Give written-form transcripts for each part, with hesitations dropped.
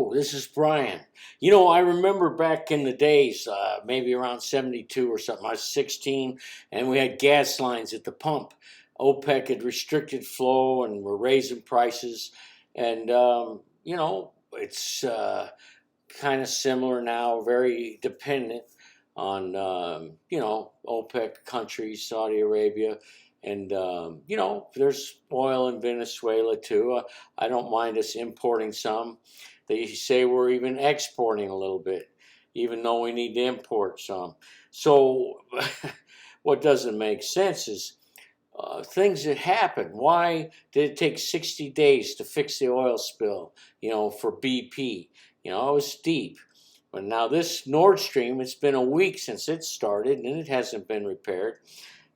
Hello, this is Brian. You know, I remember back in the days, maybe around 72 or something, I was 16, and we had gas lines at the pump. OPEC had restricted flow and were raising prices. And, it's kind of similar now, very dependent on, OPEC countries, Saudi Arabia. And, there's oil in Venezuela too. I don't mind us importing some. They say we're even exporting a little bit, even though we need to import some. So, what doesn't make sense is things that happen. Why did it take 60 days to fix the oil spill, for BP? It was deep. But now this Nordstream, it's been a week since it started and it hasn't been repaired.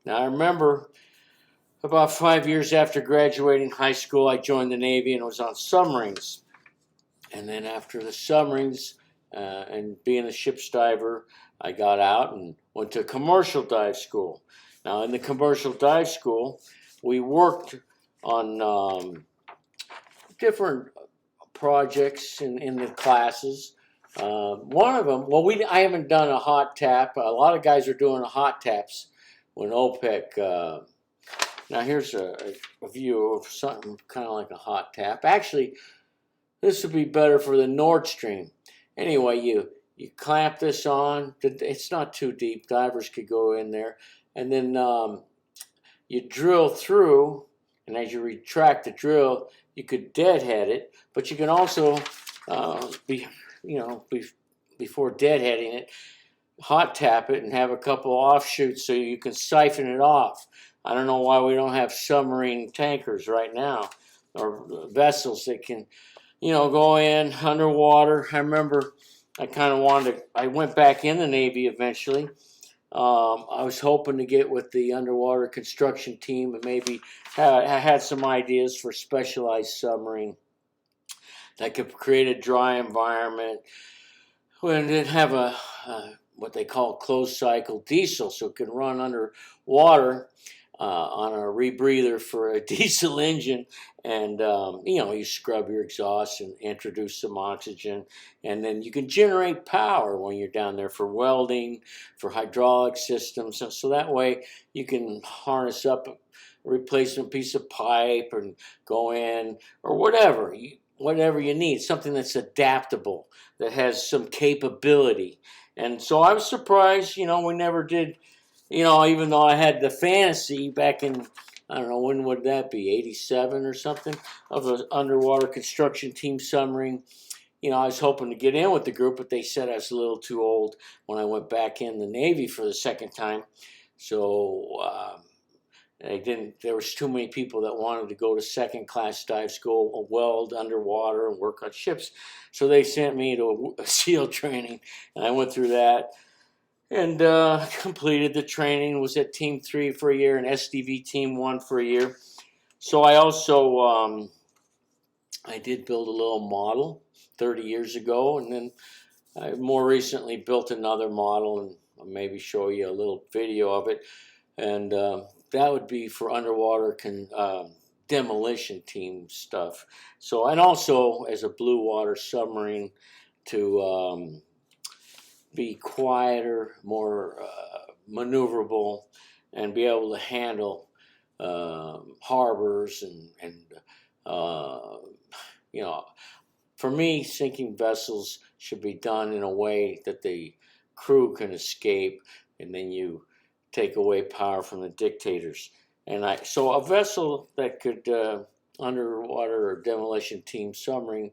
Now I remember about 5 years after graduating high school, I joined the Navy and was on submarines. And then after the submarines and being a ship's diver, I got out and went to commercial dive school. Now, in the commercial dive school, we worked on different projects in the classes. One of them, I haven't done a hot tap. A lot of guys are doing hot taps when OPEC. Now here's a view of something kind of like a hot tap. Actually, this would be better for the Nordstream. Anyway, you clamp this on. It's not too deep. Divers could go in there. And then you drill through, and as you retract the drill, you could deadhead it. But you can also, before deadheading it, hot tap it and have a couple offshoots so you can siphon it off. I don't know why we don't have submarine tankers right now or vessels that can, go in underwater. I remember I went back in the Navy eventually. I was hoping to get with the underwater construction team and maybe I had some ideas for specialized submarine that could create a dry environment when it didn't have a what they call closed cycle diesel, so it could run underwater on a rebreather for a diesel engine. And you scrub your exhaust and introduce some oxygen, and then you can generate power when you're down there for welding, for hydraulic systems. So that way you can harness up a replacement piece of pipe and go in or whatever you need, something that's adaptable, that has some capability. And so I was surprised, we never did, even though I had the fantasy back in, I don't know, when would that be, 87 or something, of an underwater construction team submarine. I was hoping to get in with the group, but they said I was a little too old when I went back in the Navy for the second time. So there was too many people that wanted to go to second class dive school, weld underwater and work on ships. So they sent me to a SEAL training, and I went through that and completed the training, was at Team 3 for a year and SDV Team 1 for a year. So I also, I did build a little model 30 years ago, and then I more recently built another model, and I'll maybe show you a little video of it. And that would be for underwater demolition team stuff. So, and also as a blue water submarine to be quieter, more maneuverable, and be able to handle harbors and for me, sinking vessels should be done in a way that the crew can escape, and then you take away power from the dictators. So a vessel that could underwater or demolition team submarine,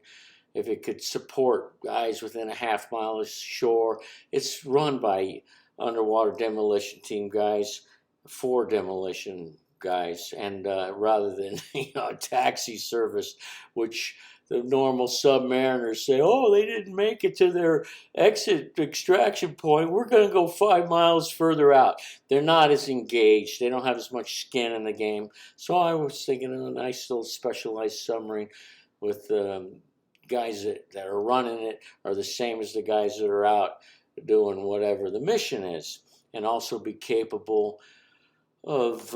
if it could support guys within a half mile of shore, it's run by underwater demolition team guys for demolition guys, and rather than a taxi service, which the normal submariners say, oh, they didn't make it to their exit extraction point, we're going to go 5 miles further out. They're not as engaged. They don't have as much skin in the game. So I was thinking of a nice little specialized submarine with guys that are running it are the same as the guys that are out doing whatever the mission is, and also be capable of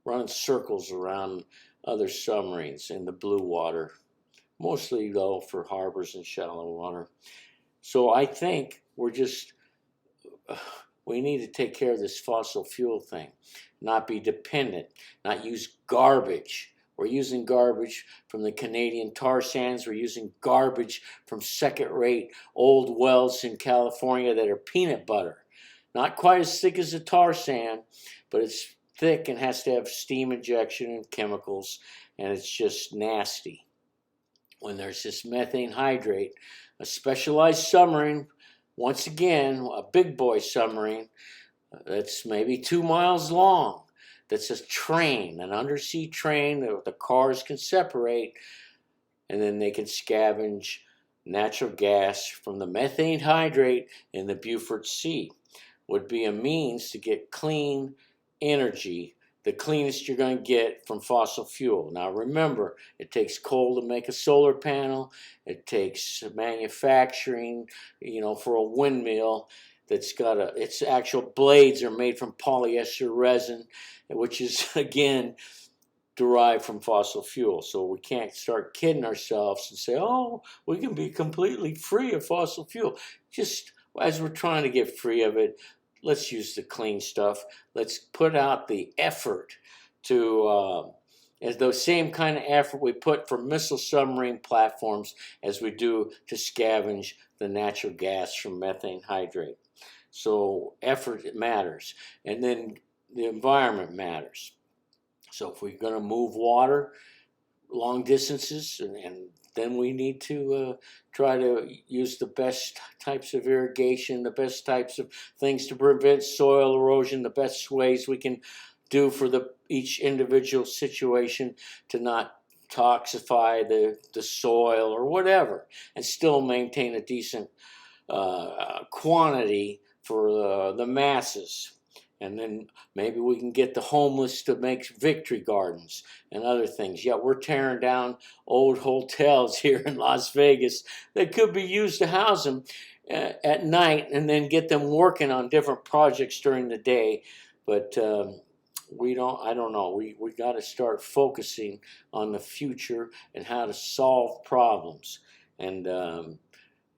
running circles around other submarines in the blue water mostly though for harbors and shallow water. So I think we need to take care of this fossil fuel thing, not be dependent, not use garbage. We're using garbage from the Canadian tar sands. We're using garbage from second-rate old wells in California that are peanut butter. Not quite as thick as the tar sand, but it's thick and has to have steam injection and chemicals, and it's just nasty. When there's this methane hydrate, a specialized submarine, once again, a big boy submarine that's maybe 2 miles long, that's a train, an undersea train that the cars can separate, and then they can scavenge natural gas from the methane hydrate in the Beaufort Sea. Would be a means to get clean energy, the cleanest you're going to get from fossil fuel. Now remember, it takes coal to make a solar panel. It takes manufacturing, for a windmill that's got its actual blades are made from polyester resin, which is again derived from fossil fuel. So we can't start kidding ourselves and say, oh, we can be completely free of fossil fuel. Just as we're trying to get free of it, let's use the clean stuff. Let's put out the effort to, as the same kind of effort we put for missile submarine platforms as we do to scavenge the natural gas from methane hydrate. So effort matters. And then the environment matters. So if we're going to move water long distances, and then we need to try to use the best types of irrigation, the best types of things to prevent soil erosion, the best ways we can do for each individual situation to not toxify the soil or whatever, and still maintain a decent quantity for the masses. And then maybe we can get the homeless to make victory gardens and other things. Yet we're tearing down old hotels here in Las Vegas that could be used to house them at night and then get them working on different projects during the day. But I don't know. We got to start focusing on the future and how to solve problems. And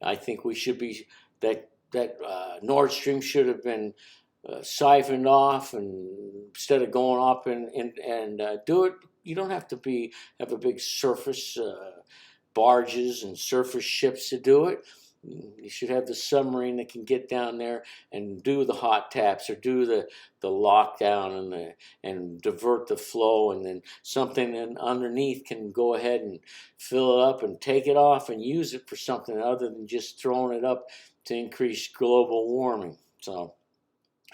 I think we should be, that Nordstream should have been siphoned off, and instead of going up and do it, you don't have to have a big surface barges and surface ships to do it. You should have the submarine that can get down there and do the hot taps or do the lockdown and divert the flow, and then something underneath can go ahead and fill it up and take it off and use it for something other than just throwing it up to increase global warming. So.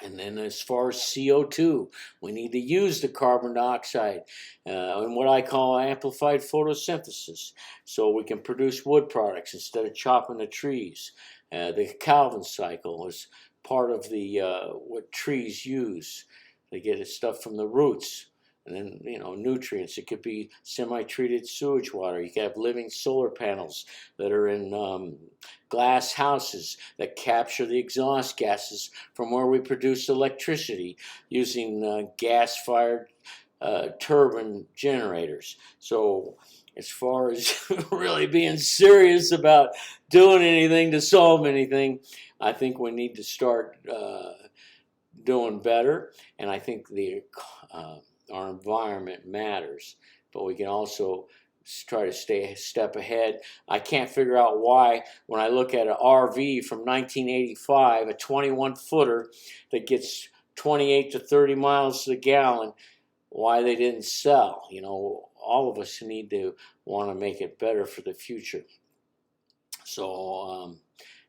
And then as far as CO2, we need to use the carbon dioxide in what I call amplified photosynthesis, so we can produce wood products instead of chopping the trees. The Calvin cycle is part of what trees use. They get its stuff from the roots. And then, nutrients. It could be semi-treated sewage water. You can have living solar panels that are in glass houses that capture the exhaust gases from where we produce electricity using gas-fired turbine generators. So as far as really being serious about doing anything to solve anything, I think we need to start doing better. And I think our environment matters, but we can also try to stay a step ahead. I can't figure out why, when I look at an RV from 1985, a 21-footer that gets 28 to 30 miles to the gallon, why they didn't sell. All of us need to want to make it better for the future. So,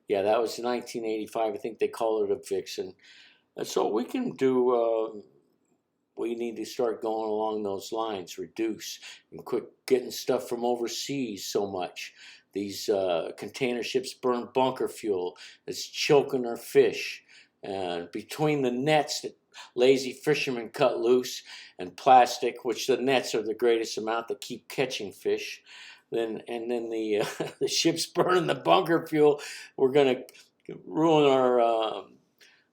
yeah, that was 1985. I think they call it a Vixen. And so we can do... we need to start going along those lines, reduce, and quit getting stuff from overseas so much. These container ships burn bunker fuel that's choking our fish. Between the nets that lazy fishermen cut loose and plastic, which the nets are the greatest amount that keep catching fish, then the the ships burning the bunker fuel, we're going to ruin our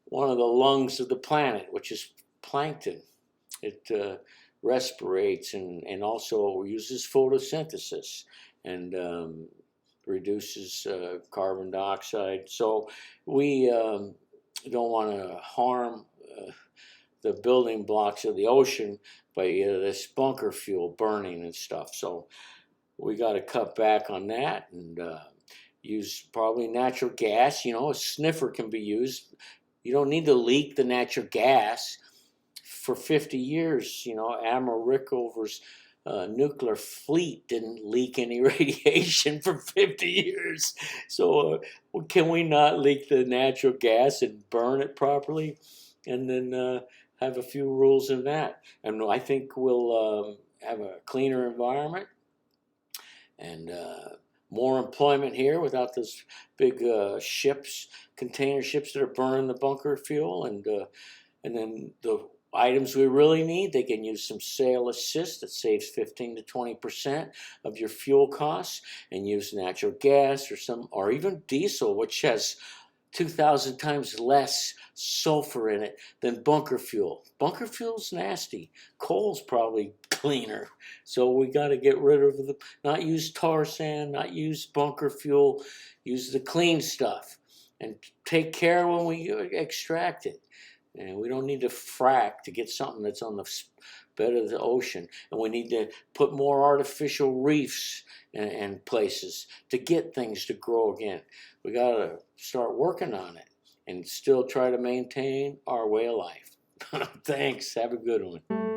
one of the lungs of the planet, which is plankton. It respirates and also uses photosynthesis. and reduces carbon dioxide. So we don't want to harm the building blocks of the ocean by this bunker fuel burning and stuff. So we got to cut back on that and use probably natural gas. You know, a sniffer can be used. You don't need to leak the natural gas. For 50 years, you know, Admiral Rickover's nuclear fleet didn't leak any radiation for 50 years. So can we not leak the natural gas and burn it properly? And then have a few rules in that. And I think we'll have a cleaner environment and more employment here without those big ships, container ships that are burning the bunker fuel. And then the items we really need, they can use some sale assist that saves 15 to 20% of your fuel costs, and use natural gas or even diesel, which has 2,000 times less sulfur in it than bunker fuel. Bunker fuel's nasty. Coal's probably cleaner. So we got to get rid of not use tar sand, not use bunker fuel, use the clean stuff, and take care when we extract it. And we don't need to frack to get something that's on the bed of the ocean. And we need to put more artificial reefs and places to get things to grow again. We got to start working on it and still try to maintain our way of life. Thanks. Have a good one.